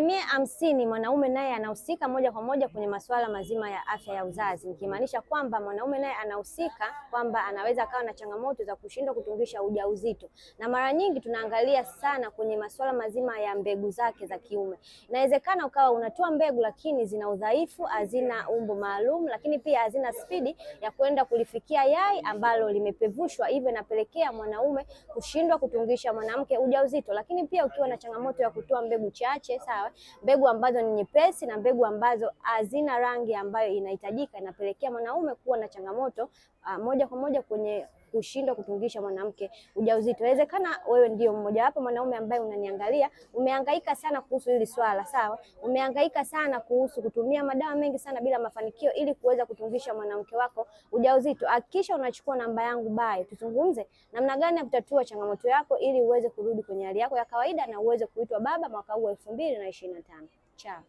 50 mwanaume naye anahusika moja kwa moja kwenye masuala mazima ya afya ya uzazi, nikimaanisha kwamba mwanaume naye anahusika kwamba anaweza akawa na changamoto za kushindwa kutungisha ujauzito, na mara nyingi tunaangalia sana kwenye masuala mazima ya mbegu zake za kiume. Inawezekana ukawa unatoa mbegu lakini zina udhaifu, hazina umbo maalum, lakini pia hazina spidi ya kwenda kulifikia yai ambalo limepevushwa, hivyo inapelekea mwanaume kushindwa kutungisha mwanamke ujauzito. Lakini pia ukiwa na changamoto ya kutoa mbegu chache, sawa, mbegu ambazo ni nyepesi na mbegu ambazo hazina rangi ambayo inahitajika, inapelekea mwanaume kuwa na changamoto moja kwa moja kwenye kushindwa kutungisha mwanamke ujauzito. Inawezekana wewe ndio mmoja wapo mwanaume ambaye unaniangalia, umehangaika sana kuhusu hili swala, sawa? Umehangaika sana kuhusu kutumia madawa mengi sana bila mafanikio ili kuweza kutungisha mwanamke wako ujauzito. Hakikisha unachukua namba yangu bye, tuzungumze namna gani ya kutatua changamoto yako ili uweze kurudi kwenye hali yako ya kawaida na uweze kuitwa baba mwaka huu 2025. Ciao.